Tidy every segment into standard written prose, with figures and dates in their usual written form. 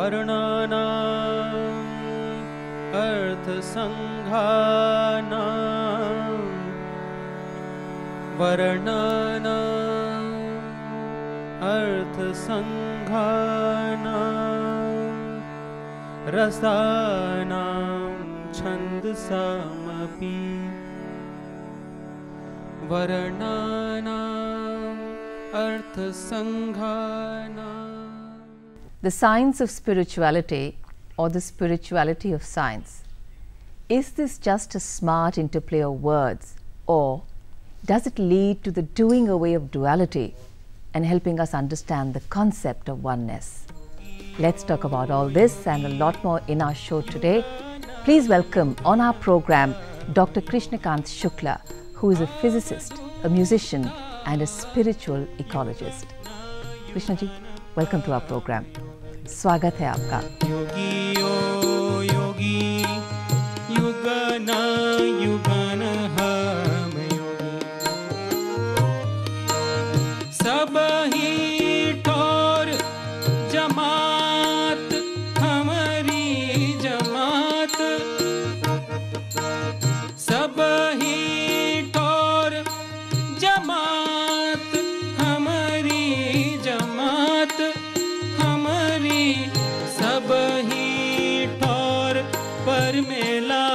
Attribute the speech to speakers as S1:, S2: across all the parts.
S1: वर्णानां अर्थसङ्घानां वर्णानां अर्थसङ्घानां रसानां छन्दसामपि वर्णानां अर्थसङ्घानां.
S2: The science of spirituality, or the spirituality of science. Is this just a smart interplay of words, or does it lead to the doing away of duality and helping us understand the concept of oneness? Let's talk about all this and a lot more in our show today. Please welcome on our program Dr. Krishna Kant Shukla, who is a physicist, a musician and a spiritual ecologist. Krishna ji, welcome to our program. स्वागत है आपका.
S1: योगी ओ योगी युगन युगन हम योगी सब ही ठोर जमात हमारी जमात सब ही ठोर जमात हमारी जमात सब ही ठोर पर मेला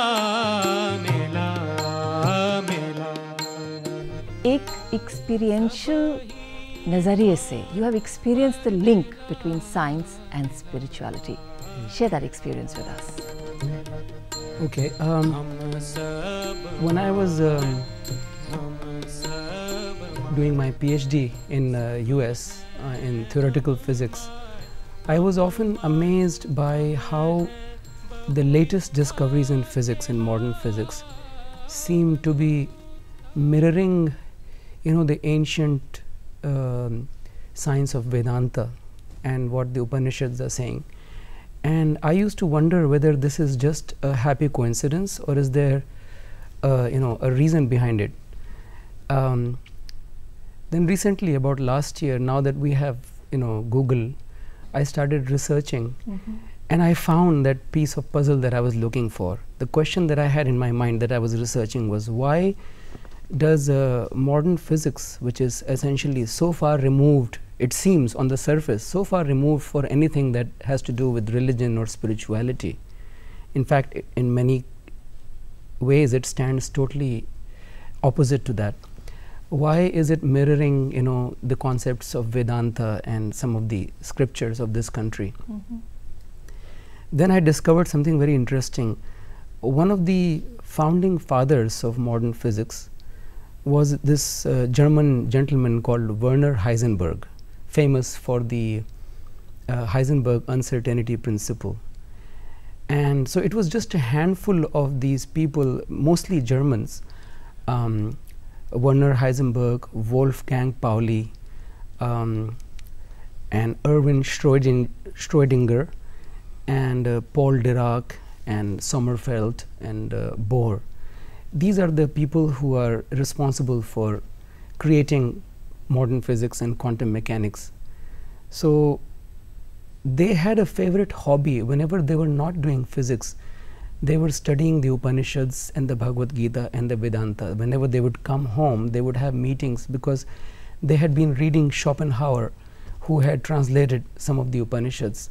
S1: मेला मेला.
S2: एक experiential नजरिए से you have experienced the link between science and spirituality. Share that experience with us.
S3: Okay. When I was doing my PhD in US in theoretical physics, I was often amazed by how the latest discoveries in physics, in modern physics, seem to be mirroring, the ancient science of Vedanta and what the Upanishads are saying. And I used to wonder whether this is just a happy coincidence or is there, a reason behind it. Then recently, about last year, now that we have, Google, I started researching and I found that piece of puzzle that I was looking for. The question that I had in my mind that I was researching was, why does modern physics, which is essentially so far removed, it seems on the surface, so far removed for anything that has to do with religion or spirituality. In fact, in many ways it stands totally opposite to that. Why is it mirroring, the concepts of Vedanta and some of the scriptures of this country? Then I discovered something very interesting. One of the founding fathers of modern physics was this German gentleman called Werner Heisenberg, famous for the Heisenberg uncertainty principle. And so it was just a handful of these people, mostly Germans, Werner Heisenberg, Wolfgang Pauli, and Erwin Schrödinger, and Paul Dirac, and Sommerfeld, and Bohr. These are the people who are responsible for creating modern physics and quantum mechanics. So they had a favorite hobby. Whenever they were not doing physics, they were studying the Upanishads and the Bhagavad Gita and the Vedanta. Whenever they would come home, they would have meetings because they had been reading Schopenhauer, who had translated some of the Upanishads,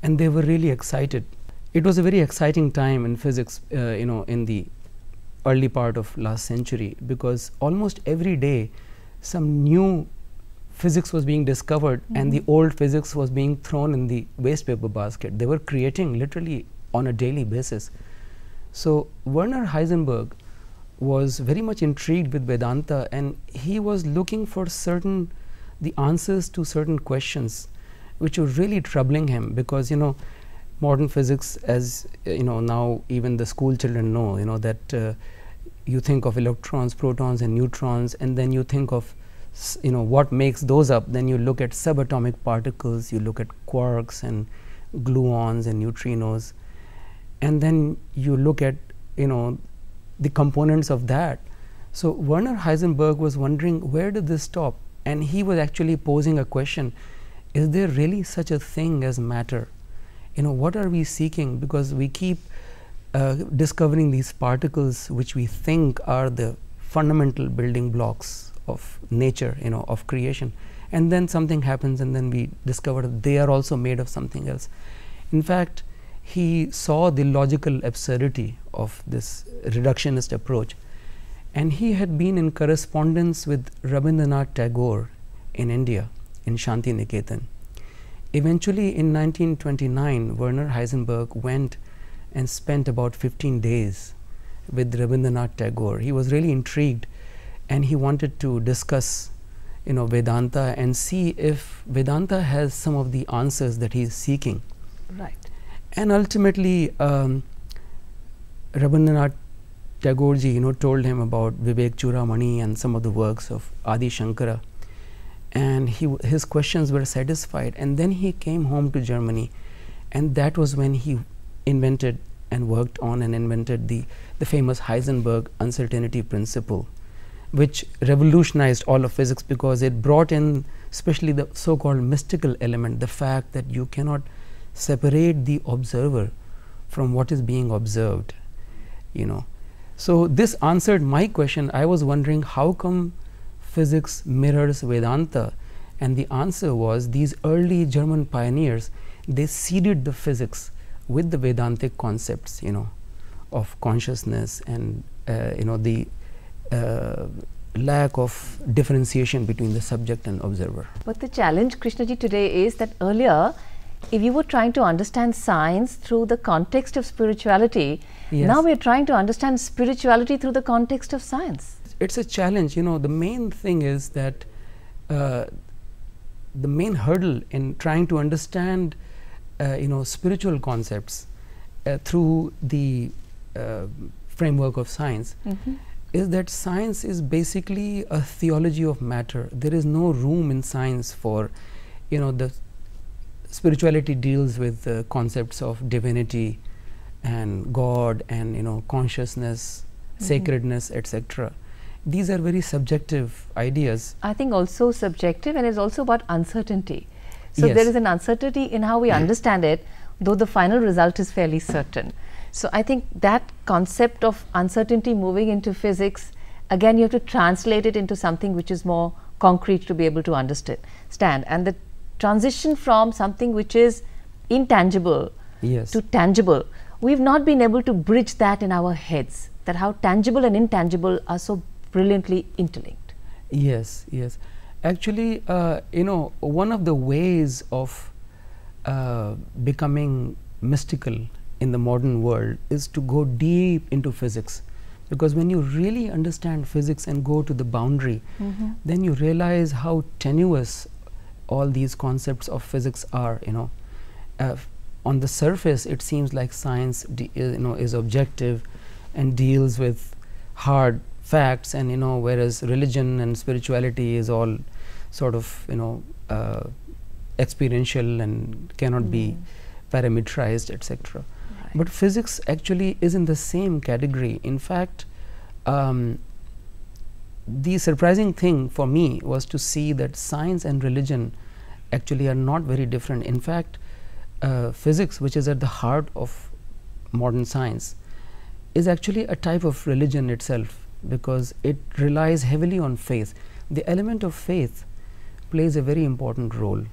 S3: and they were really excited. It was a very exciting time in physics, in the early part of last century, because almost every day some new physics was being discovered and the old physics was being thrown in the waste paper basket. They were creating literally on a daily basis. So Werner Heisenberg was very much intrigued with Vedanta, and he was looking for the answers to certain questions which were really troubling him, because modern physics, as now even the school children know, that you think of electrons, protons and neutrons, and then you think of what makes those up. Then you look at subatomic particles, you look at quarks and gluons and neutrinos, and then you look at the components of that. So Werner Heisenberg was wondering, where did this stop? And he was actually posing a question: is there really such a thing as matter? what are we seeking? Because we keep discovering these particles which we think are the fundamental building blocks of nature, of creation, and then something happens and then we discover that they are also made of something else. In fact, he saw the logical absurdity of this reductionist approach, and he had been in correspondence with Rabindranath Tagore in India, in Shanti Niketan. Eventually in 1929, Werner Heisenberg went and spent about 15 days with Rabindranath Tagore. He was really intrigued and he wanted to discuss Vedanta and see if Vedanta has some of the answers that he is seeking.
S2: Right.
S3: And ultimately, Rabindranath Tagore ji, told him about Vivek Chudamani and some of the works of Adi Shankara, and his questions were satisfied. And then he came home to Germany, and that was when he invented and worked on and invented the famous Heisenberg uncertainty principle, which revolutionized all of physics because it brought in especially the so-called mystical element, the fact that you cannot separate the observer from what is being observed. So this answered my question. I was wondering, how come physics mirrors Vedanta? And the answer was, these early German pioneers, they seeded the physics with the Vedantic concepts, of consciousness and the lack of differentiation between the subject and observer.
S2: But the challenge, Krishnaji, today is that earlier, if you were trying to understand science through the context of spirituality,
S3: yes,
S2: now we are trying to understand spirituality through the context of science.
S3: It's a challenge. The main thing is that the main hurdle in trying to understand spiritual concepts through the framework of science is that science is basically a theology of matter. There is no room in science for, the spirituality deals with concepts of divinity and God and consciousness, sacredness, etc. These are very subjective ideas.
S2: I think also subjective, and it's also about uncertainty. So
S3: Yes.
S2: there is an uncertainty in how we understand it, though the final result is fairly certain. So I think that concept of uncertainty moving into physics, again you have to translate it into something which is more concrete to be able to understand. And the transition from something which is intangible
S3: Yes.
S2: to tangible, we've not been able to bridge that in our heads, that how tangible and intangible are so brilliantly interlinked.
S3: Yes, yes. Actually, one of the ways of becoming mystical in the modern world is to go deep into physics, because when you really understand physics and go to the boundary, then you realize how tenuous all these concepts of physics are. On the surface, it seems like science is objective and deals with hard facts, and whereas religion and spirituality is all sort of experiential and cannot be parameterized, etc.
S2: Right.
S3: But physics actually is in the same category. In fact, the surprising thing for me was to see that science and religion actually are not very different. In fact, physics, which is at the heart of modern science, is actually a type of religion itself, because it relies heavily on faith. The element of faith plays a very important role,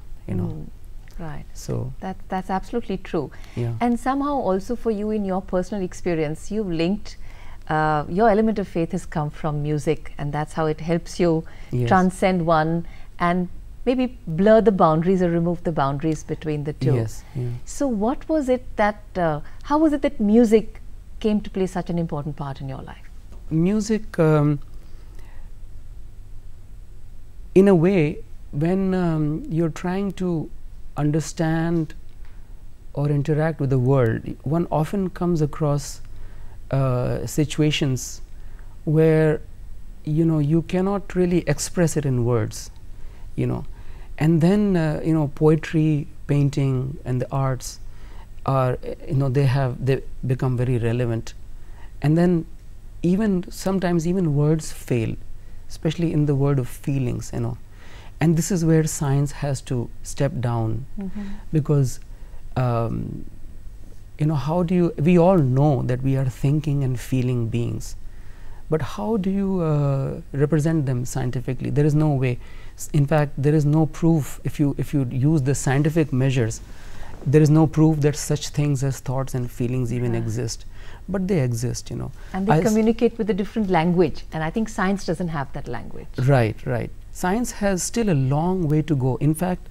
S2: Right.
S3: So
S2: That's absolutely true.
S3: yeah.
S2: And somehow also for you, in your personal experience, you've linked your element of faith has come from music, and that's how it helps you
S3: Yes.
S2: transcend one and maybe blur the boundaries or remove the boundaries between the two.
S3: Yes. Yeah.
S2: So what was it that, how was it that music came to play such an important part in your life?
S3: Music, in a way, when you're trying to understand or interact with the world, one often comes across situations where you cannot really express it in words, and then poetry, painting, and the arts are they become very relevant, and then sometimes even words fail, especially in the word of feelings, and this is where science has to step down, because you know, how do you, we all know that we are thinking and feeling beings, but how do you represent them scientifically? There is no way. In fact, there is no proof. If you use the scientific measures, there is no proof that such things as thoughts and feelings even exist, but they exist, you know.
S2: And they communicate with a different language, and I think science doesn't have that language.
S3: Right, right. Science has still a long way to go. In fact,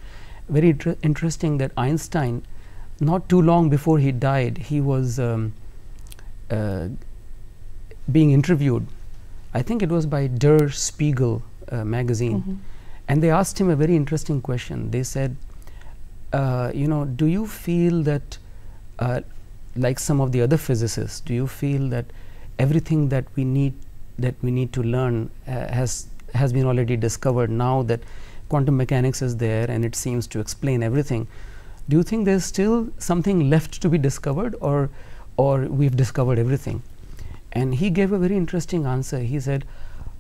S3: very interesting that Einstein, not too long before he died, he was being interviewed. I think it was by Der Spiegel magazine, and they asked him a very interesting question. They said, you know, do you feel that, like some of the other physicists, do you feel that everything that we need to learn has been already discovered now that quantum mechanics is there and it seems to explain everything? Do you think there's still something left to be discovered, or we've discovered everything? And he gave a very interesting answer. He said,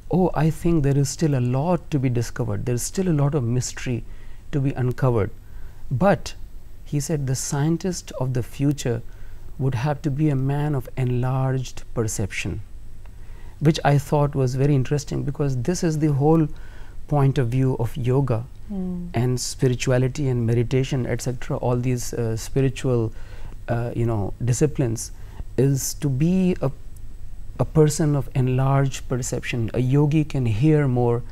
S3: oh, I think there is still a lot to be discovered. There's still a lot of mystery to be uncovered. But he said the scientist of the future would have to be a man of enlarged perception, which I thought was very interesting, because this is the whole point of view of yoga and spirituality and meditation, etc. All these spiritual you know, disciplines, is to be a person of enlarged perception. A yogi can hear more,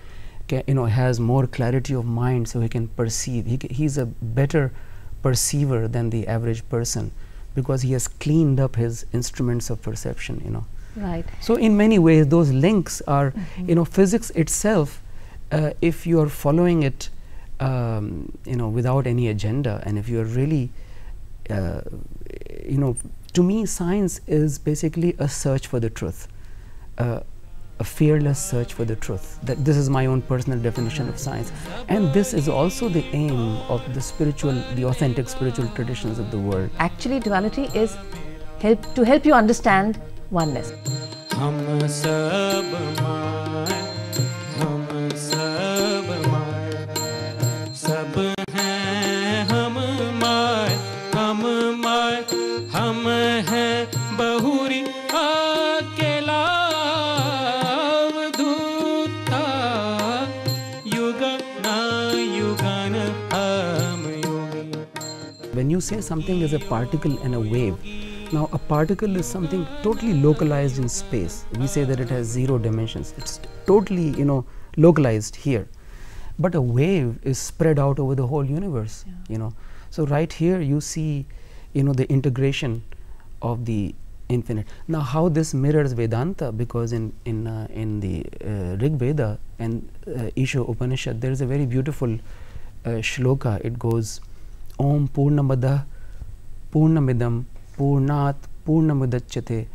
S3: you know, has more clarity of mind, so he can perceive. He's a better perceiver than the average person, because he has cleaned up his instruments of perception, you know.
S2: Right.
S3: So in many ways those links are, you know, physics itself, if you are following it, you know, without any agenda, and if you are really, you know, to me science is basically a search for the truth, a fearless search for the truth. That this is my own personal definition of science, and this is also the aim of the spiritual, the authentic spiritual traditions of the world.
S2: Actually, duality is to help you understand oneness.
S1: हम सब my, सब हैं हम my, हम हैं बहुरी अकेला अवधूता, युग ना युगन हम योगी.
S3: When you say something is a particle and a wave, now a particle is something totally localized in space. We say that it has 0 dimensions. It's totally, you know, localized here. But a wave is spread out over the whole universe, you know. So right here you see, you know, the integration of the infinite. Now how this mirrors Vedanta, because in the Rig Veda and Isha Upanishad, there is a very beautiful shloka. It goes, Om Purnamada Purnamidam Purnat Purnamudachyate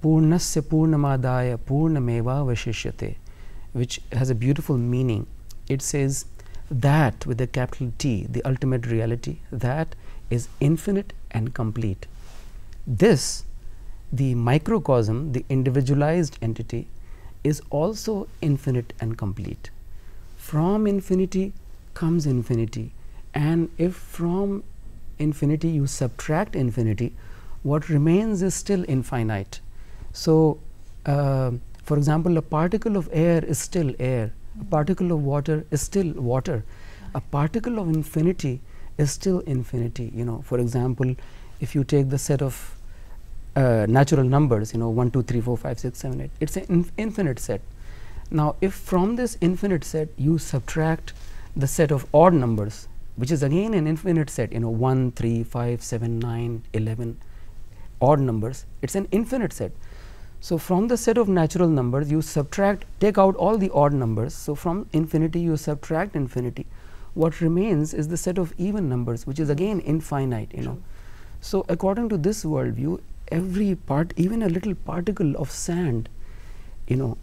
S3: Purnasya Purnamadaya Purnameva Vashishyate, which has a beautiful meaning. It says that, with a capital T, the ultimate reality, that is infinite and complete. This, the microcosm, the individualized entity, is also infinite and complete. From infinity comes infinity, and if from infinity you subtract infinity, what remains is still infinite. So for example, a particle of air is still air, a particle of water is still water, a particle of infinity is still infinity. You know, for example, if you take the set of natural numbers, you know, 1 2 3 4 5 6 7 8, it's an infinite set. Now if from this infinite set you subtract the set of odd numbers, which is again an infinite set, you know, 1 3 5 7 9 11 odd numbers, it's an infinite set. So from the set of natural numbers you subtract, take out all the odd numbers. So from infinity you subtract infinity. What remains is the set of even numbers, which is again infinite, you know. So according to this worldview, every part, even a little particle of sand, you know,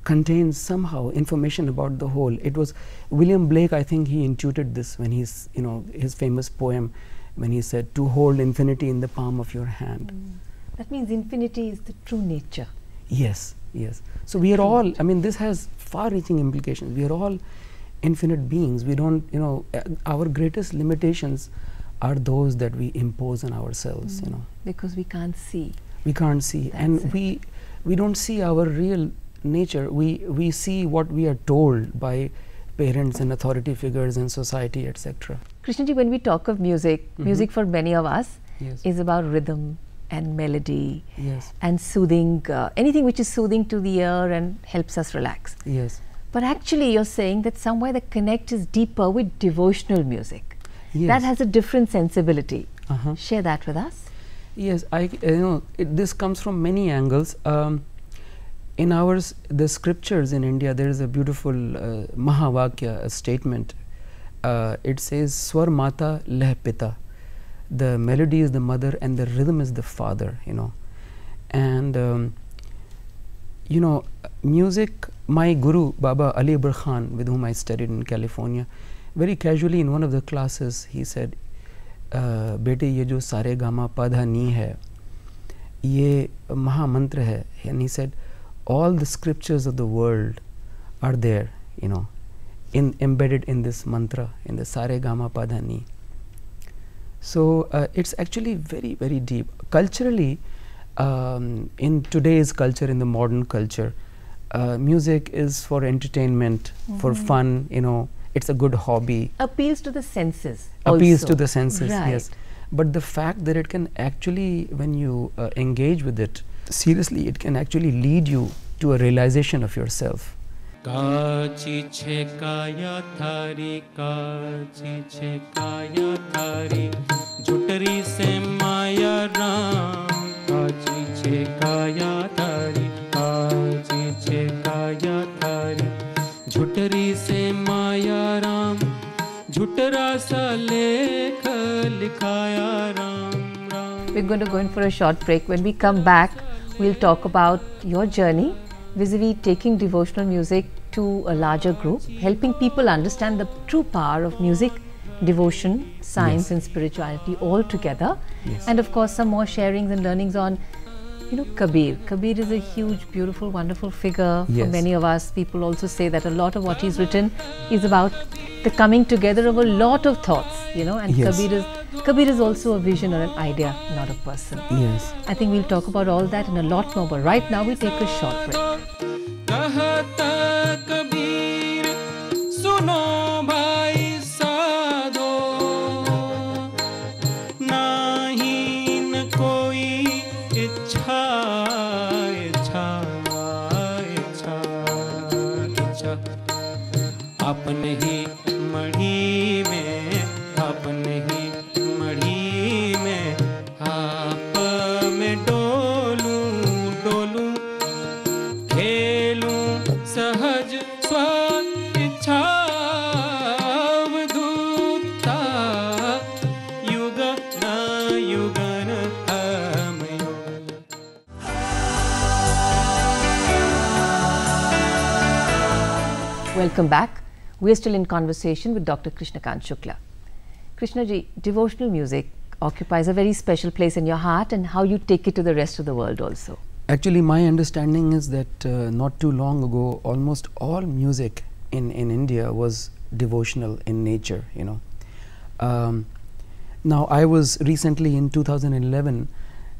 S3: contains somehow information about the whole. It was William Blake, I think he intuited this when he's, you know, his famous poem, when he said, to hold infinity in the palm of your hand.
S2: That means infinity is the true nature.
S3: Yes, yes. So we are all, I mean, this has far-reaching implications. We are all infinite beings. We don't, you know, our greatest limitations are those that we impose on ourselves, you know.
S2: Because we can't see.
S3: We can't see,
S2: That's
S3: and
S2: it.
S3: we don't see our real nature. We see what we are told by parents and authority figures in society, etc.
S2: Krishnaji, when we talk of music, music for many of us
S3: Yes.
S2: is about rhythm and melody
S3: Yes.
S2: and soothing, anything which is soothing to the ear and helps us relax.
S3: Yes.
S2: But actually you're saying that somewhere the connect is deeper with devotional music.
S3: Yes.
S2: That has a different sensibility.
S3: Uh-huh.
S2: Share that with us.
S3: Yes, you know, this comes from many angles. In ours, the scriptures in India, there is a beautiful Mahavakya, a statement. It says, Swar Mata Leh Pita. The melody is the mother and the rhythm is the father, you know. And, you know, music, my guru, Baba Ali Akbar Khan, with whom I studied in California, very casually in one of the classes, he said, बेटे ये जो सारे gamma पधा नी है ये महामंत्र है, and he said all the scriptures of the world are there, you know, embedded in this mantra, in the sare gama pada ni. So it's actually very, very deep. Culturally, in today's culture, in the modern culture, music is for entertainment, for fun, you know. It's a good hobby.
S2: Appeals to the senses.
S3: Appeals
S2: also.
S3: to the senses,
S2: Right.
S3: yes. But the fact that it can actually, when you engage with it seriously, it can actually lead you to a realization of yourself.
S1: काची छे काया थारी काची छे काया थारी झुटरी से माया राम काची छे काया थारी काची छे काया थारी झुटरी से माया राम झुटरा सा लेख लिखाया Ram Ram.
S2: We're going to go in for a short break. When we come back, we'll talk about your journey vis-a-vis taking devotional music to a larger group, helping people understand the true power of music, devotion, science
S3: Yes.
S2: and spirituality all together.
S3: Yes.
S2: And of course some more sharings and learnings on, you know, Kabir. Kabir is a huge, beautiful, wonderful figure for
S3: Yes.
S2: many of us. People also say that a lot of what he's written is about the coming together of a lot of thoughts, you know, and
S3: Yes.
S2: Kabir is also a vision or an idea, not a person.
S3: Yes.
S2: I think we'll talk about all that and a lot more, but right now we take a short break.
S1: कहता कबीर सुनो भाई साधो नाही न कोई इच्छा इच्छा इच्छा इच्छा अपने ही मढ़ी में अपने ही मढ़ी में आप में डोलूं डोलूं खेलूं सहज स्व इच्छा अवधूता युग न युगन हम युग.
S2: Welcome back. We're still in conversation with Dr. Krishna Kant Shukla. Krishna ji, devotional music occupies a very special place in your heart, and how you take it to the rest of the world also.
S3: Actually, my understanding is that not too long ago, almost all music in India was devotional in nature, you know. Now, I was recently in 2011,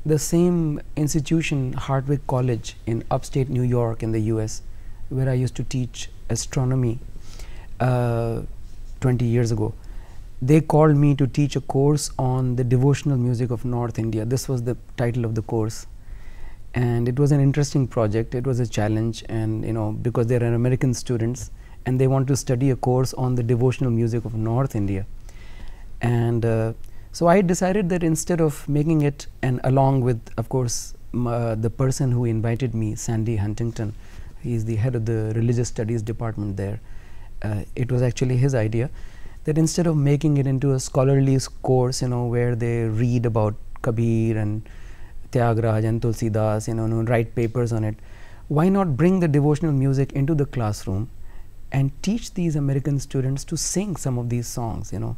S3: the same institution, Hardwick College in upstate New York in the US, where I used to teach astronomy 20 years ago. They called me to teach a course on the devotional music of North India. This was the title of the course. And it was an interesting project. It was a challenge, and you know, because they are American students and they want to study a course on the devotional music of North India. And so I decided that instead of making it, and along with, of course, the person who invited me, Sandy Huntington, he is the head of the religious studies department there. It was actually his idea that instead of making it into a scholarly course, you know, where they read about Kabir and Tyagaraja and Tulsidas, you know, write papers on it, why not bring the devotional music into the classroom and teach these American students to sing some of these songs, you know,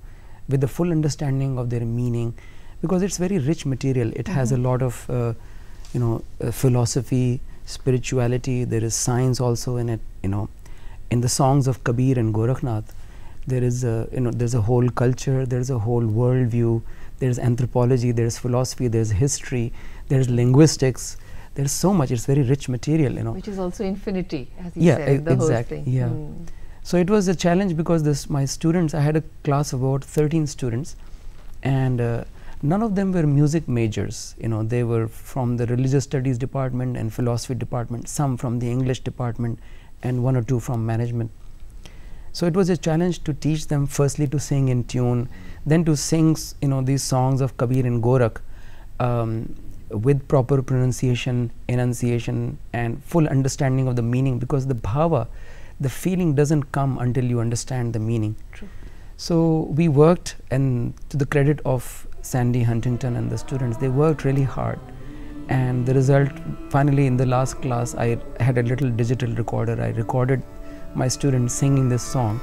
S3: with the full understanding of their meaning, because it's very rich material. It has a lot of, you know, philosophy, spirituality. There is science also in it, you know. In the songs of Kabir and Gorakhnath, there is a, there's a whole culture, there's a whole world view, there's anthropology, there's philosophy, there's history, there's linguistics, there's so much. It's very rich material,
S2: Which is also infinity, as you said, the
S3: exactly,
S2: whole thing.
S3: yeah. So it was a challenge because my students, I had a class of about 13 students, and none of them were music majors. They were from the religious studies department and philosophy department, some from the English department, and 1 or 2 from management. So it was a challenge to teach them firstly to sing in tune, then to sing these songs of Kabir and Gorakh with proper pronunciation, enunciation, and full understanding of the meaning, because the bhava, the feeling, doesn't come until you understand the meaning.
S2: True.
S3: So we worked, and to the credit of Sandy Huntington and the students, they worked really hard, and the result, finally in the last class, I had a little digital recorder. I recorded my students singing this song.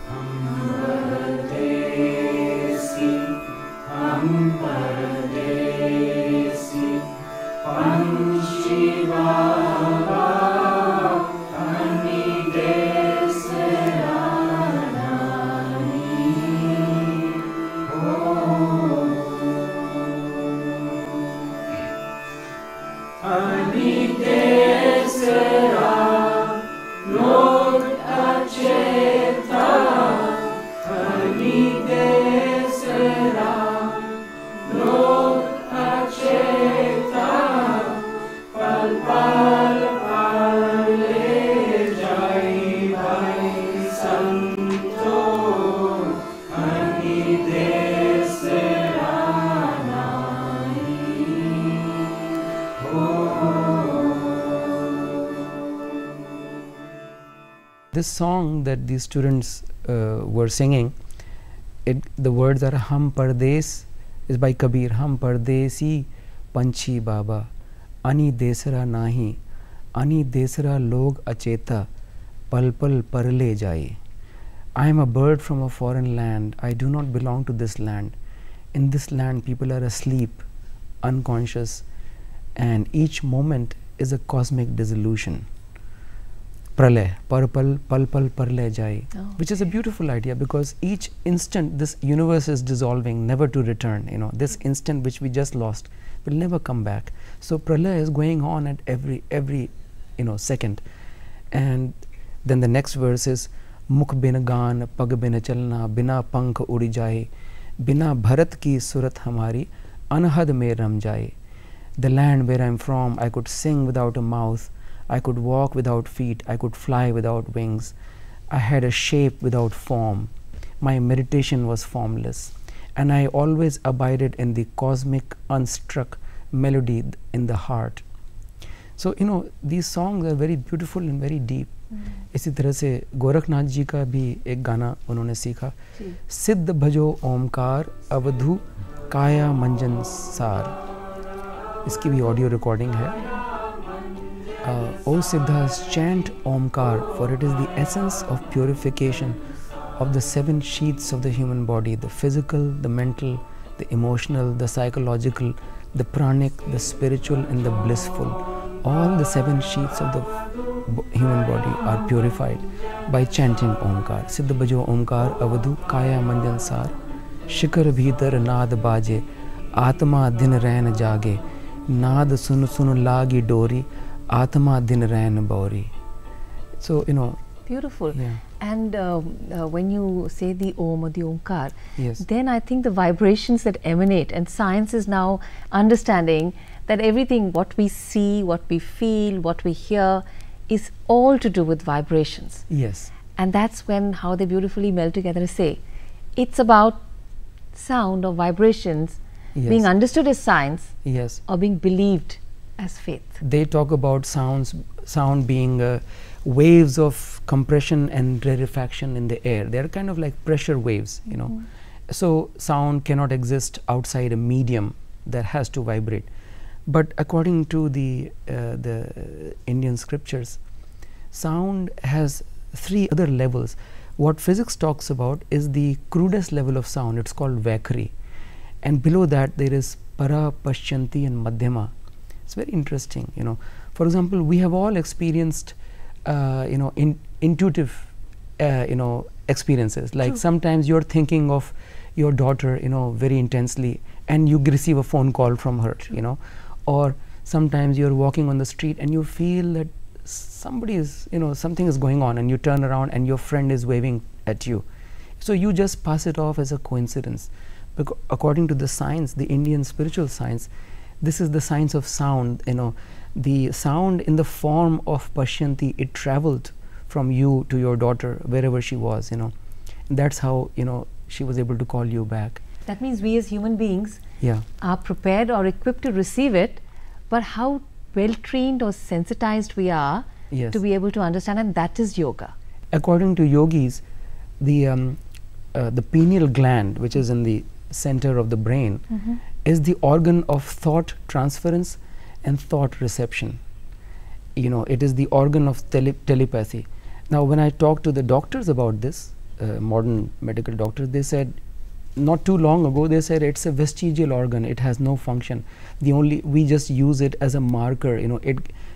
S3: This song that these students were singing, the words are Hum Pardes, is by Kabir. Hum Pardesi Panchi Baba, Ani Desara Nahi, Ani Desara Log Acheta, Pal Pal Parle Jai. I am a bird from a foreign land. I do not belong to this land. In this land, people are asleep, unconscious, and each moment is a cosmic dissolution. Pralay, Parpal, Palpal, Parle Jai, which is a beautiful idea, because each instant this universe is dissolving, never to return. This instant which we just lost will never come back. So Pralay is going on at every second. And then the next verse is Mukh bin gaan, pag bin chalna, bina pankh udi jai, bina bharat ki surat hamari, anhad mein ram jai. The land where I am from, I could sing without a mouth, I could walk without feet, I could fly without wings. I had a shape without form. My meditation was formless, and I always abided in the cosmic unstruck melody in the heart. So these songs are very beautiful and very deep. इसी तरह से गोरखनाथ जी का भी एक गाना उन्होंने सीखा, सिद्ध भजो ओमकार अवधू काया मंजन सार. इसकी भी ऑडियो रिकॉर्डिंग है. O Siddhas, chant Omkar, for it is the essence of purification of the 7 sheaths of the human body, the physical, the mental, the emotional, the psychological, the pranic, the spiritual, and the blissful. All the 7 sheaths of the human body are purified by chanting Omkar. Siddha Bhajo Omkar Avadhu Kaya Manjan Sar, Shikar Bhitar Naad Baje, Atma Din Rain Jage, Naad Sun Sun Lagi Dori, Atma Din Rain Bauri. So,
S2: beautiful.
S3: Yeah.
S2: And when you say the Om or the Omkar,
S3: Yes.
S2: then I think the vibrations that emanate, and science is now understanding that everything, what we see, what we feel, what we hear, is all to do with vibrations.
S3: Yes.
S2: And that's when how they beautifully meld together to say, it's about sound or vibrations
S3: Yes.
S2: being understood as science
S3: Yes.
S2: or being believed as faith.
S3: They talk about sound being waves of compression and rarefaction in the air. They are kind of like pressure waves, So sound cannot exist outside a medium that has to vibrate. But according to the Indian scriptures, sound has 3 other levels. What physics talks about is the crudest level of sound. It's called Vaikhari, and below that there is Para, Paschyanti, and Madhyama. It's very interesting. For example, we have all experienced intuitive experiences. Like
S2: True.
S3: sometimes you're thinking of your daughter, you know, very intensely, and you receive a phone call from her,
S2: True.
S3: you know, or sometimes you're walking on the street and you feel that somebody is, you know, something is going on, and you turn around and your friend is waving at you. So you just pass it off as a coincidence. Because according to the science, the Indian spiritual science, this is the science of sound, you know, the sound in the form of Pashyanti, it traveled from you to your daughter wherever she was, you know. That's how, you know, she was able to call you back.
S2: That means we as human beings
S3: Yeah.
S2: are prepared or equipped to receive it, but how well trained or sensitized we are
S3: Yes.
S2: to be able to understand, and that is yoga.
S3: According to yogis, the pineal gland, which is in the center of the brain, is the organ of thought transference and thought reception. You know, it is the organ of telepathy. Now, when I talked to the doctors about this, modern medical doctors, they said, not too long ago, they said it's a vestigial organ, it has no function. We just use it as a marker, you know,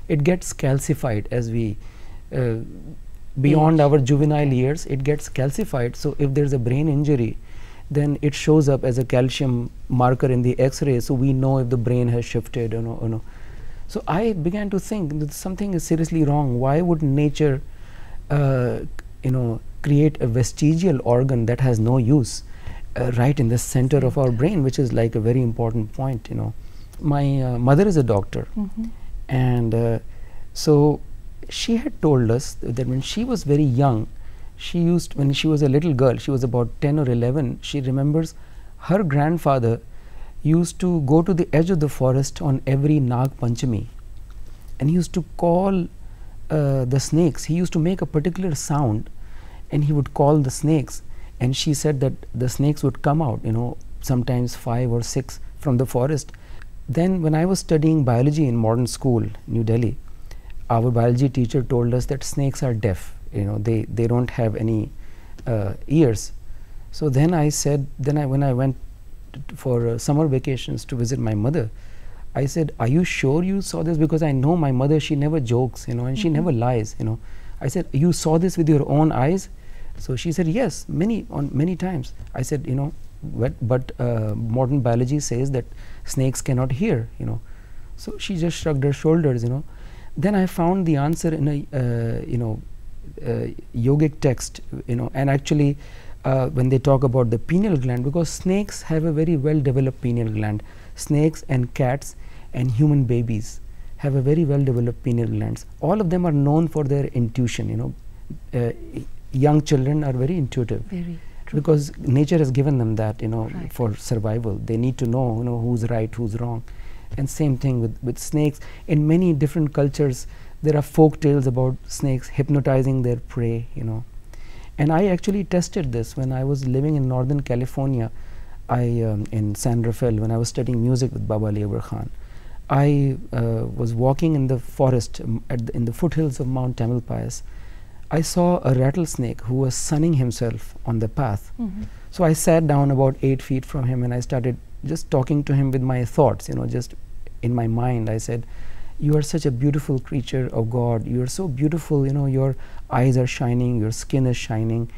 S3: it gets calcified as we beyond our juvenile years, it gets calcified. So if there's a brain injury, then it shows up as a calcium marker in the X-ray, so we know if the brain has shifted or no. So I began to think that something is seriously wrong. Why would nature, you know, create a vestigial organ that has no use right in the center of our brain, which is like a very important point, you know. My mother is a doctor, and so she had told us that when she was very young, when she was a little girl, she was about 10 or 11, she remembers her grandfather used to go to the edge of the forest on every Nag Panchami, and he used to call the snakes. He used to make a particular sound, and he would call the snakes, and she said that the snakes would come out, you know, sometimes 5 or 6 from the forest. Then when I was studying biology in modern school, New Delhi, our biology teacher told us that snakes are deaf, you know, they don't have any ears. So then I said, when I went for summer vacations to visit my mother, I said, are you sure you saw this? Because I know my mother, she never jokes, you know, and she never lies, you know. I said, you saw this with your own eyes? So she said, yes, many times. I said, you know, but modern biology says that snakes cannot hear, you know. So she just shrugged her shoulders, you know. Then I found the answer in a you know, yogic text, you know, and actually when they talk about the pineal gland, because snakes have a very well developed pineal gland. Snakes and cats and human babies have a very well developed pineal glands. All of them are known for their intuition, you know. Young children are very intuitive.
S2: Very true.
S3: Because nature has given them that, you know,
S2: Right.
S3: for survival. They need to know, you know, who's right, who's wrong. And same thing with snakes. In many different cultures, there are folk tales about snakes hypnotizing their prey, you know. And I actually tested this when I was living in Northern California. In San Rafael, when I was studying music with Baba Ali Akbar Khan, I was walking in the forest in the foothills of Mount Tamalpais. I saw a rattlesnake who was sunning himself on the path. So I sat down about 8 feet from him, and I started just talking to him with my thoughts, you know, just in my mind. I said, you are such a beautiful creature of God. You are so beautiful, you know, your eyes are shining, your skin is shining,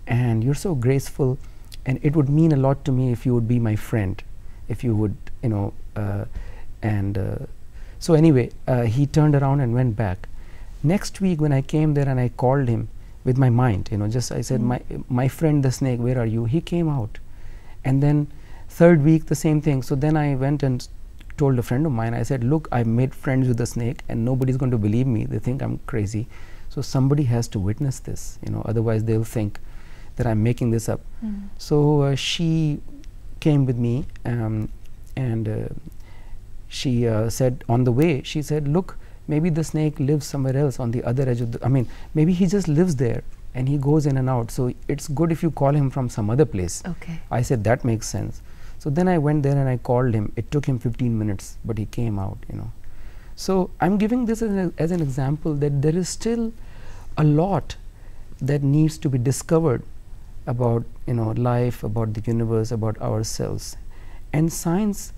S3: and you're so graceful. And it would mean a lot to me if you would be my friend, if you would, you know, so anyway, he turned around and went back. Next week when I came there and I called him with my mind, you know, just I said, my friend the snake, where are you? He came out. And then third week the same thing. So then I went and told a friend of mine, I said, look, I made friends with the snake and nobody's going to believe me. They think I'm crazy. So somebody has to witness this, you know, otherwise they'll think that I'm making this up. So she came with me, and she said on the way, she said, look, maybe the snake lives somewhere else on the other edge of the, maybe he just lives there and he goes in and out. So it's good if you call him from some other place.
S2: Okay.
S3: I said, that makes sense. So then I went there and I called him. It took him 15 minutes, but he came out, you know. So I'm giving this as an example that there is still a lot that needs to be discovered about, you know, life, about the universe, about ourselves. And science,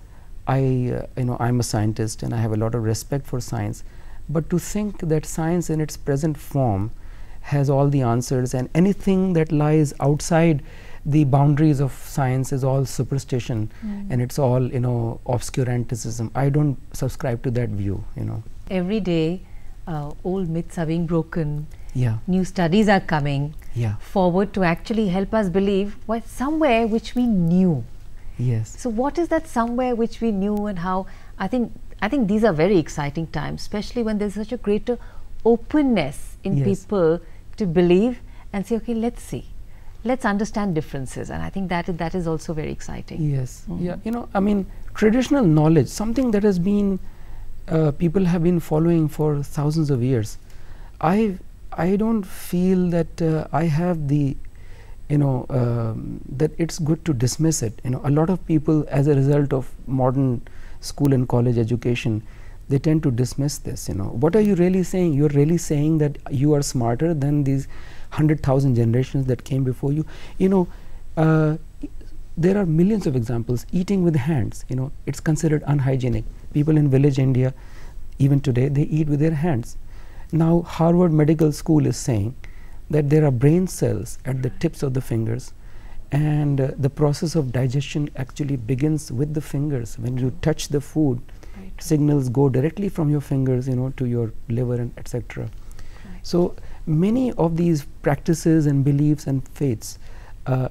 S3: you know, I'm a scientist and I have a lot of respect for science, but to think that science in its present form has all the answers, and anything that lies outside the boundaries of science is all superstition, and it's all, you know, obscuranticism. I don't subscribe to that view, you know.
S2: Every day, old myths are being broken.
S3: Yeah.
S2: New studies are coming forward to actually help us believe what somewhere which we knew.
S3: Yes.
S2: So what is that somewhere which we knew, and how? I think these are very exciting times, especially when there's such a greater openness in people to believe and say, okay, let's see, let's understand differences, and I think that is also very exciting.
S3: Yes. Yeah. You know, I mean, traditional knowledge, something that has been people have been following for thousands of years. I don't feel that I have the, you know, that it's good to dismiss it. You know, a lot of people, as a result of modern school and college education, they tend to dismiss this. You know, what are you really saying? You're really saying that you are smarter than these 100,000 generations that came before you. You know, there are millions of examples. Eating with hands, you know, it's considered unhygienic. People in village India, even today, they eat with their hands. Now Harvard Medical School is saying that there are brain cells at the tips of the fingers, and the process of digestion actually begins with the fingers. When you touch the food, signals go directly from your fingers, you know, to your liver and etc. So many of these practices and beliefs and faiths,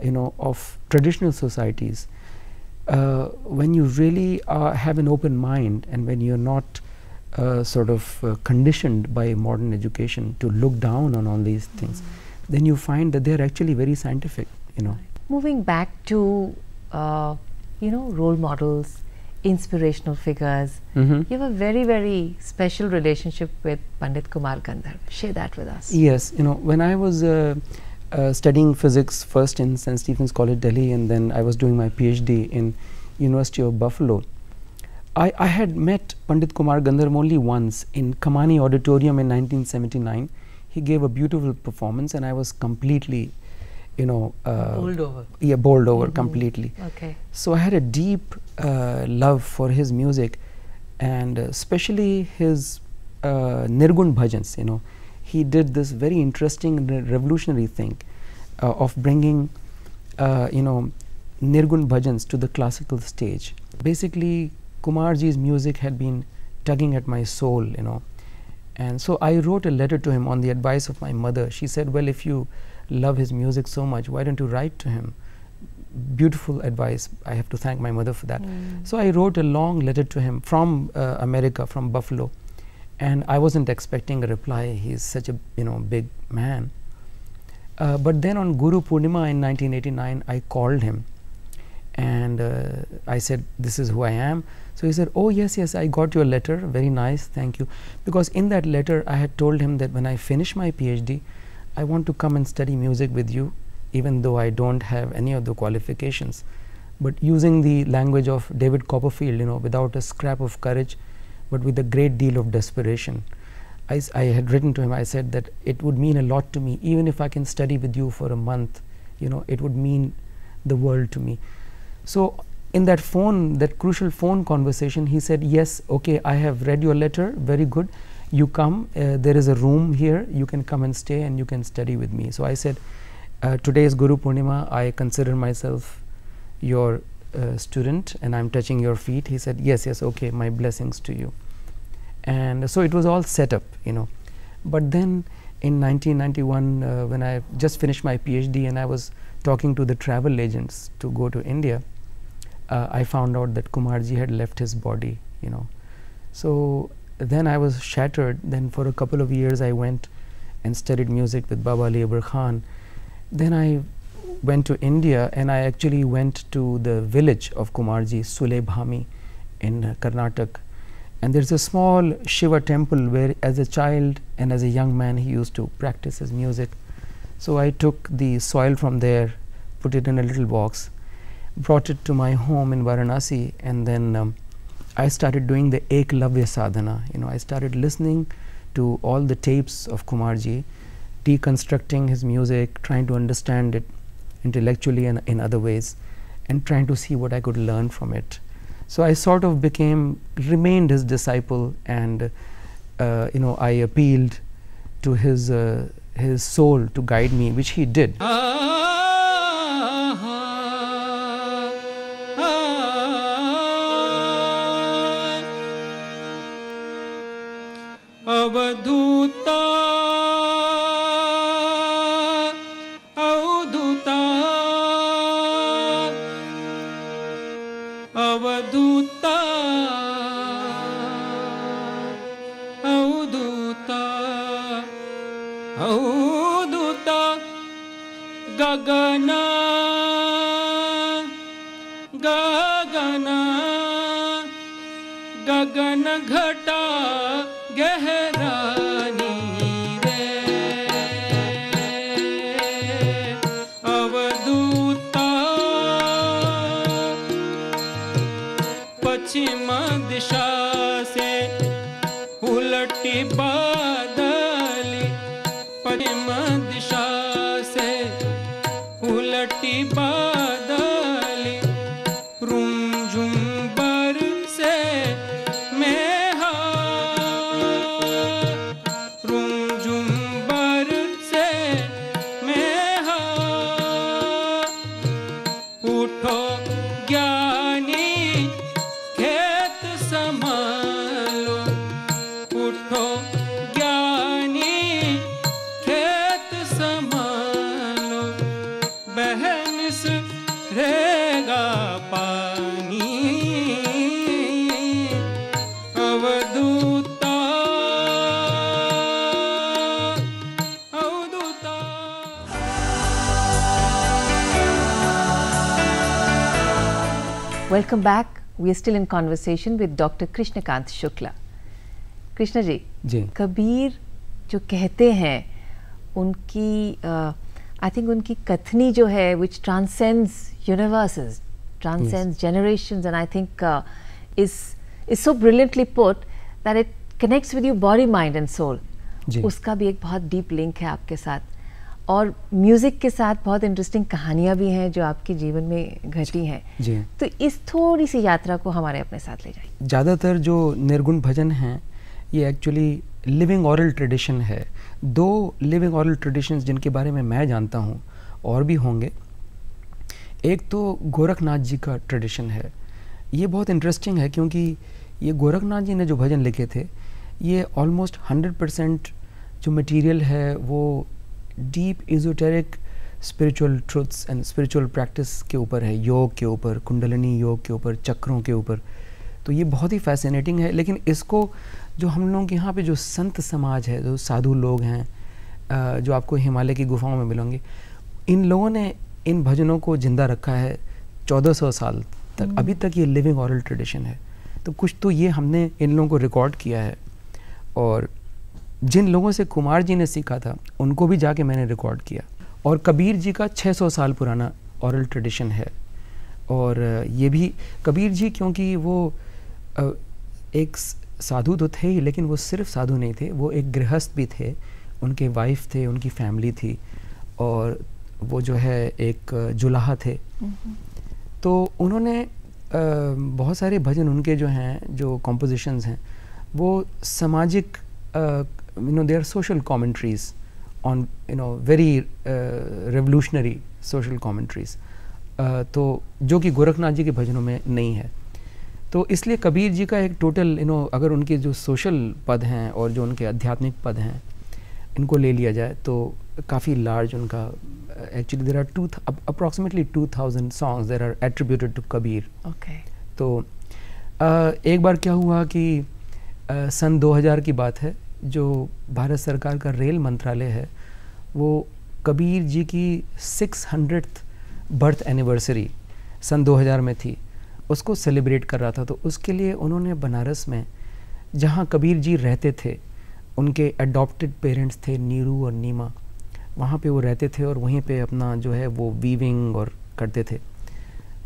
S3: you know, of traditional societies, when you really have an open mind, and when you're not sort of conditioned by modern education to look down on all these things, then you find that they're actually very scientific, you know.
S2: Moving back to, you know, role models, inspirational figures, you have a very, very special relationship with Pandit Kumar Gandharv. Share that with us.
S3: Yes, you know, when I was studying physics first in St. Stephen's College, Delhi, and then I was doing my PhD in University of Buffalo, I had met Pandit Kumar Gandharv only once in Kamani Auditorium in 1979. He gave a beautiful performance, and I was completely, you know,
S2: Bowled over.
S3: Yeah, bowled over completely.
S2: Okay.
S3: So I had a deep love for his music, and especially his Nirgun bhajans. You know, he did this very interesting and revolutionary thing of bringing, you know, Nirgun bhajans to the classical stage. Basically, Kumarji's music had been tugging at my soul, you know, and so I wrote a letter to him on the advice of my mother. She said, well, if you love his music so much, why don't you write to him? Beautiful advice. I have to thank my mother for that. So I wrote a long letter to him from America, from Buffalo, and I wasn't expecting a reply. He's such a, you know, big man. But then on Guru Purnima in 1989, I called him, and I said, this is who I am. So he said, oh yes, yes, I got your letter, very nice, thank you. Because in that letter I had told him that when I finish my PhD, I want to come and study music with you, even though I don't have any of the qualifications. But using the language of David Copperfield, you know, without a scrap of courage, but with a great deal of desperation. I had written to him, I said that it would mean a lot to me, even if I can study with you for a month, you know, it would mean the world to me. So in that phone, that crucial phone conversation, he said, yes, okay, I have read your letter, very good. You come, there is a room here, you can come and stay and you can study with me. So I said, today is Guru Purnima, I consider myself your student and I'm touching your feet. He said, yes, yes, okay, my blessings to you. And so it was all set up, you know. But then in 1991, when I just finished my PhD and I was talking to the travel agents to go to India, I found out that Kumarji had left his body, you know. So then I was shattered. Then for a couple of years I went and studied music with Baba Ali Akbar Khan. Then I went to India and I actually went to the village of Kumarji, Sulebhami in Karnataka. And there's a small Shiva temple where as a child and as a young man he used to practice his music. So I took the soil from there, put it in a little box, brought it to my home in Varanasi, and then I started doing the Eklavya sadhana. You know, I started listening to all the tapes of Kumarji, deconstructing his music, trying to understand it intellectually and in other ways, and trying to see what I could learn from it. So I sort of remained his disciple, and you know, I appealed to his his soul to guide me, which he did.
S1: अवधूता अवधूता अवधूता अवधूता अवधूता गगन गगन गगन घटा गहरानी रे अवधूता पश्चिम दिशा से उलटी बादली पश्चिम दिशा से उलटी बादली रुमझुम बरसे मेहा रुमझुम बरसे मेहा उठो ज्ञानी खेत संभालो उठो ज्ञानी खेत संभालो बहन से रहेगा पानी अवधूता अवधूता
S2: Welcome back. We are still in conversation with Dr. Krishna Kant Shukla. Krishna ji,
S3: जी
S2: कबीर जो कहते हैं उनकी आई थिंक उनकी कथनी जो है which transcends universes, transcends generations, and I think is so brilliantly put that it connects with your body, mind and soul.
S3: जी
S2: उसका भी एक बहुत डीप लिंक है आपके साथ, और म्यूजिक के साथ बहुत इंटरेस्टिंग कहानियां भी हैं जो आपके जीवन में घटी हैं.
S3: जी
S2: तो इस थोड़ी सी यात्रा को हमारे अपने साथ ले जाइए.
S3: ज़्यादातर जो निर्गुण भजन हैं ये एक्चुअली लिविंग ऑरल ट्रेडिशन है. दो लिविंग ऑरल ट्रेडिशंस जिनके बारे में मैं जानता हूँ, और भी होंगे. एक तो गोरखनाथ जी का ट्रेडिशन है. ये बहुत इंटरेस्टिंग है क्योंकि ये गोरखनाथ जी ने जो भजन लिखे थे ये ऑलमोस्ट 100% जो मटेरियल है वो deep esoteric spiritual truths and spiritual practice के ऊपर है, योग के ऊपर, कुंडलिनी योग के ऊपर, चक्रों के ऊपर. तो ये बहुत ही फैसिनेटिंग है. लेकिन इसको जो हम लोग यहाँ पे जो संत समाज है, जो साधु लोग हैं, जो आपको हिमालय की गुफाओं में मिलेंगे, इन लोगों ने इन भजनों को जिंदा रखा है 1400 साल तक. अभी तक ये लिविंग ऑरल ट्रेडिशन है. तो कुछ तो ये हमने इन लोगों को रिकॉर्ड किया है, और जिन लोगों से कुमार जी ने सीखा था उनको भी जाके मैंने रिकॉर्ड किया. और कबीर जी का 600 साल पुराना ऑरल ट्रेडिशन है. और ये भी कबीर जी, क्योंकि वो एक साधु तो थे ही, लेकिन वो सिर्फ साधु नहीं थे, वो एक गृहस्थ भी थे. उनके वाइफ थे, उनकी फैमिली थी, और वो जो है एक जुलाहा थे. तो उन्होंने बहुत सारे भजन उनके जो हैं, जो कॉम्पोजिशंस हैं, वो सामाजिक they are social commentaries on very revolutionary social commentaries, तो जो कि गोरखनाथ जी के भजनों में नहीं है. तो इसलिए कबीर जी का एक टोटल अगर उनके जो सोशल पद हैं और जो उनके आध्यात्मिक पद हैं इनको ले लिया जाए तो काफ़ी लार्ज उनका. Actually there are approximately 2000 songs that are attributed to Kabir. तो एक बार क्या हुआ कि सन 2000 की बात है, जो भारत सरकार का रेल मंत्रालय है वो कबीर जी की 600th बर्थ एनिवर्सरी सन 2000 में थी, उसको सेलिब्रेट कर रहा था. तो उसके लिए उन्होंने बनारस में, जहाँ कबीर जी रहते थे, उनके अडॉप्टेड पेरेंट्स थे नीरू और नीमा, वहाँ पे वो रहते थे और वहीं पे अपना जो है वो वीविंग और करते थे.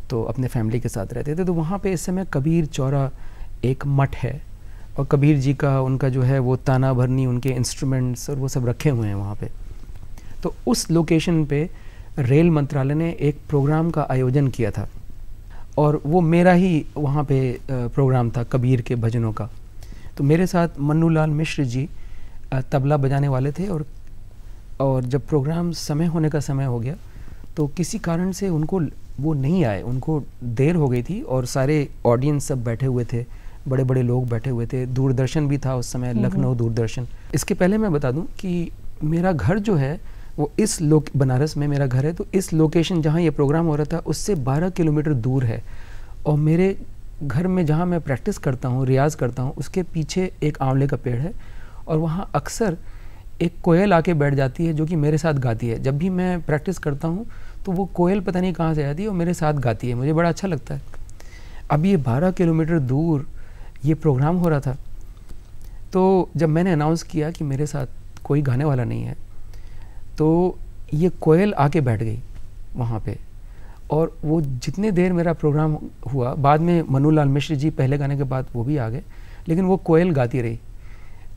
S3: तो अपने फैमिली के साथ रहते थे. तो वहाँ पे इस समय कबीर चौरा एक मठ है, और कबीर जी का उनका जो है वो ताना भरनी, उनके इंस्ट्रूमेंट्स और वो सब रखे हुए हैं वहाँ पे. तो उस लोकेशन पे रेल मंत्रालय ने एक प्रोग्राम का आयोजन किया था, और वो मेरा ही वहाँ पे प्रोग्राम था कबीर के भजनों का. तो मेरे साथ मन्नू लाल मिश्र जी तबला बजाने वाले थे, और और जब प्रोग्राम समय होने का समय हो गया तो किसी कारण से उनको वो नहीं आए, उनको देर हो गई थी और सारे ऑडियंस सब बैठे हुए थे, बड़े बड़े लोग बैठे हुए थे, दूरदर्शन भी था उस समय, लखनऊ दूरदर्शन। इसके पहले मैं बता दूं कि मेरा घर जो है वो इस बनारस में मेरा घर है, तो इस लोकेशन जहाँ ये प्रोग्राम हो रहा था उससे 12 किलोमीटर दूर है, और मेरे घर में जहाँ मैं प्रैक्टिस करता हूँ, रियाज़ करता हूँ, उसके पीछे एक आंवले का पेड़ है और वहाँ अक्सर एक कोयल आके बैठ जाती है जो कि मेरे साथ गाती है। जब भी मैं प्रैक्टिस करता हूँ तो वो कोयल पता नहीं कहाँ से आती है और मेरे साथ गाती है, मुझे बड़ा अच्छा लगता है। अब ये 12 किलोमीटर दूर ये प्रोग्राम हो रहा था, तो जब मैंने अनाउंस किया कि मेरे साथ कोई गाने वाला नहीं है, तो ये कोयल आके बैठ गई वहाँ पे, और वो जितने देर मेरा प्रोग्राम हुआ, बाद में मनु लाल मिश्र जी पहले गाने के बाद वो भी आ गए, लेकिन वो कोयल गाती रही।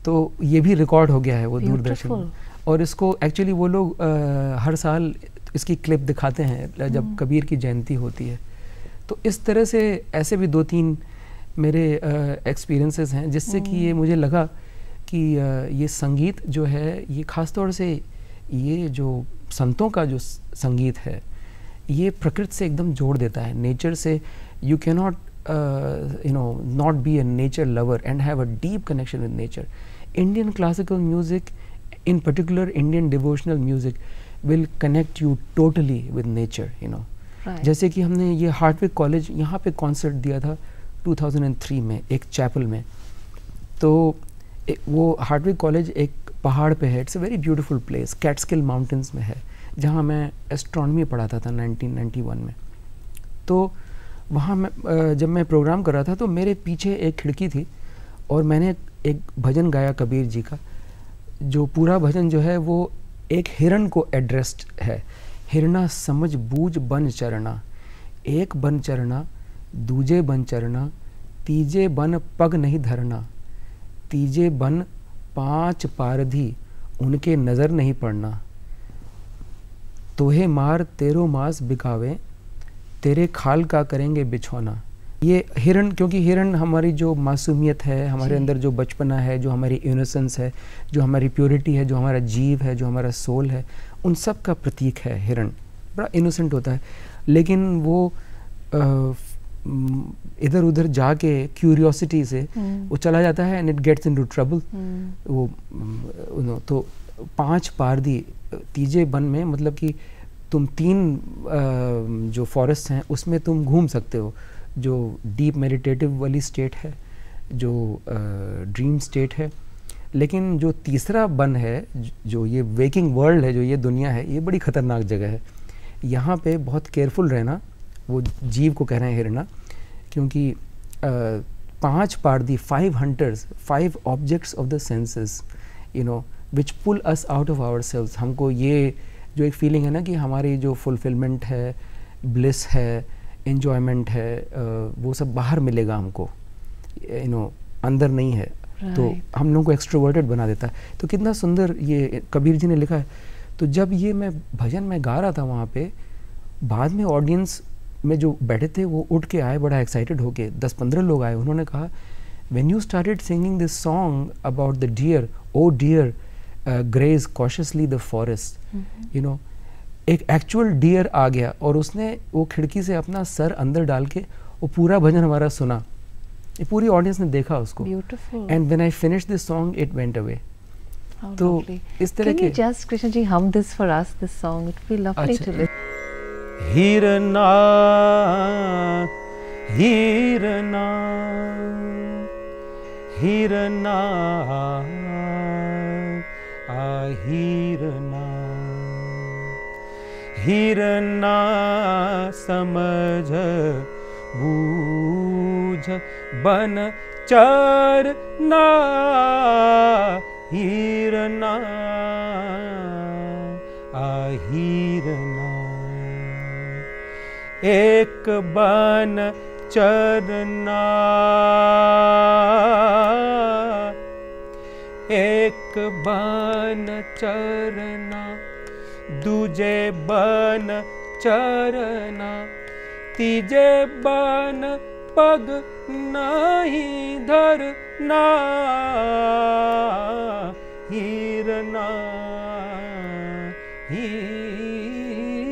S3: तो ये भी रिकॉर्ड हो गया है वो दूरदर्शन में, और इसको एक्चुअली वो लोग हर साल इसकी क्लिप दिखाते हैं जब कबीर की जयंती होती है। तो इस तरह से ऐसे भी 2-3 मेरे एक्सपीरियंसेस हैं जिससे कि ये मुझे लगा कि ये संगीत जो है, ये ख़ास तौर से ये जो संतों का जो संगीत है, ये प्रकृति से एकदम जोड़ देता है, नेचर से। You can not not be a nature lover and have a deep connection with nature. Indian classical music, in particular Indian devotional music, will connect you totally with nature, you know.
S2: Right.
S3: जैसे कि हमने ये हार्टविक college यहाँ पे concert दिया था 2003 में एक चैपल में, तो वो हार्टविक कॉलेज एक पहाड़ पे है, it's a very beautiful place, Catskill mountains में है, जहाँ मैं एस्ट्रोनॉमी पढ़ाता था 1991 में। तो वहाँ मैं जब मैं प्रोग्राम कर रहा था तो मेरे पीछे एक खिड़की थी और मैंने एक भजन गाया कबीर जी का, जो पूरा भजन जो है वो एक हिरण को एड्रेस्ड है। हिरना समझ बूझ बन चरना, एक बन चरना, दूजे बन चरना, तीजे बन पग नहीं धरना, तीजे बन 5 पारधी उनके नज़र नहीं पड़ना, तोहे मार तेरो मांस बिकावे, तेरे खाल का करेंगे बिछौना। ये हिरण, क्योंकि हिरण हमारी जो मासूमियत है, हमारे अंदर जो बचपना है, जो हमारी इनोसेंस है, जो हमारी प्योरिटी है, जो हमारा जीव है, जो हमारा सोल है, उन सब का प्रतीक है हिरण। बड़ा इनोसेंट होता है, लेकिन वो इधर उधर जाके क्यूरियोसिटी से वो चला जाता है and it gets into trouble. वो तो 5 पारदी तीजे बन में, मतलब कि तुम 3 जो फॉरेस्ट हैं उसमें तुम घूम सकते हो, जो डीप मेडिटेटिव वाली स्टेट है, जो ड्रीम स्टेट है। लेकिन जो तीसरा बन है, जो ये वेकिंग वर्ल्ड है, जो ये दुनिया है, ये बड़ी ख़तरनाक जगह है। यहाँ पे बहुत केयरफुल रहना, वो जीव को कह रहे हैं हिरना, क्योंकि 5 पारदी, 5 hunters, 5 objects of the senses, you know, which pull us out of our selves. हमको ये जो एक फीलिंग है ना कि हमारी जो फुलफिलमेंट है, ब्लिस है, एन्जॉयमेंट है, वो सब बाहर मिलेगा हमको, यू नो, अंदर नहीं है। तो हम लोगों को एक्सट्रोवर्टेड बना देता है। तो कितना सुंदर ये कबीर जी ने लिखा है। तो जब ये मैं भजन में गा रहा था वहाँ पे, बाद में ऑडियंस में जो बैठे थे वो उठ के आए बड़ा एक्साइटेड होके, 10-15 लोग आए। उन्होंने कहा, when you started singing this song about the deer, O deer grazes cautiously the forest, you know, एक एक्चुअल डियर आ गया और उसने वो खिड़की से अपना सर अंदर डाल के वो पूरा भजन हमारा सुना। ये पूरी ऑडियंस ने देखा उसको। And when I finish this song it went away. तो इस तरह के
S2: just Krishna ji hum this for us, this song, it will lovely to listen.
S1: हिरना हिरना हिरना हिरना, हिरना समझ बूझ बन चरना, हिरना हिरना, एक बन चरना, एक बन चरना, दूजे बन चरना, तीजे बन पग नहीं धरना, हिरना हीरना।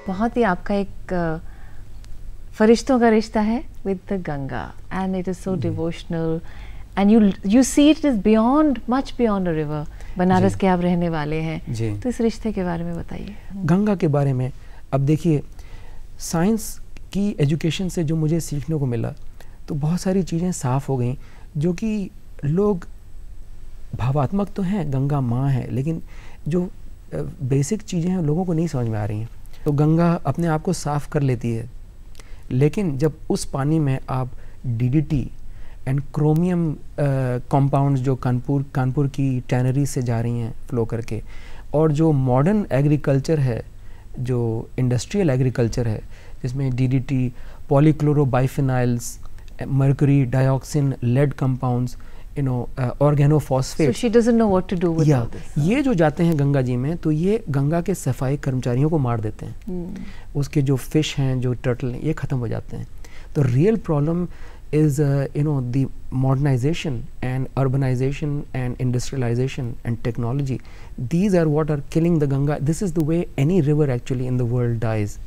S2: बहुत ही आपका एक फरिश्तों का रिश्ता है with the Ganga, and it is so devotional, and you see it is beyond, much beyond a river. Banaras के आप रहने वाले हैं
S3: जी।
S2: तो इस रिश्ते के बारे में बताइए।
S3: गंगा के बारे में अब देखिए, साइंस की एजुकेशन से जो मुझे सीखने को मिला तो बहुत सारी चीज़ें साफ़ हो गई, जो कि लोग भावात्मक तो हैं, गंगा माँ है, लेकिन जो बेसिक चीज़ें हैं लोगों को नहीं समझ में आ रही हैं। तो गंगा अपने आप को साफ़ कर लेती है, लेकिन जब उस पानी में आप डीडीटी एंड क्रोमियम कंपाउंड्स जो कानपुर की टैनरी से जा रही हैं फ्लो करके, और जो मॉडर्न एग्रीकल्चर है, जो इंडस्ट्रियल एग्रीकल्चर है, जिसमें DDT, polychlorobiphenyls, mercury, dioxin, lead compounds, organophosphate.
S2: So she doesn't know what to do with all this.
S3: ये जो जाते हैं गंगा जी में, तो ये गंगा के सफाई कर्मचारियों को मार देते हैं। उसके जो फिश हैं, जो टर्टल हैं, ये ख़त्म हो जाते हैं। तो real problem is the modernization and urbanization and industrialization and technology. These are what are killing the Ganga. This is the way any river actually in the world dies,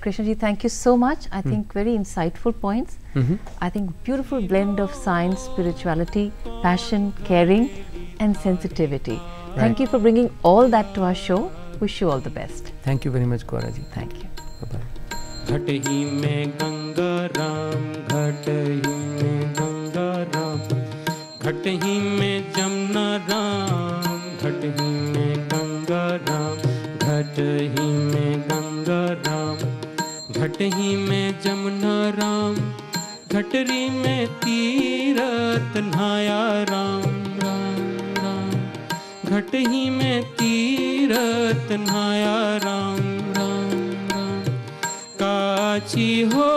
S2: Krishna ji, thank you so much. I think very insightful points. I think beautiful blend of science, spirituality, passion, caring and sensitivity. Thank you for bringing all that to our show. Wish you all the best.
S3: Thank you very much, Gouran ji.
S2: Thank you.
S3: Bye-bye.
S1: घट ही में गंगा राम, घट ही में गंगा राम, घट ही में जमुना राम, घट ही में गंगा राम, घट ही में गंगा राम, घट ही में जमुना राम, घटरी में तीरथ नहाया राम राम राम, घट ही में तीरथ नहाया राम राम राम। काची हो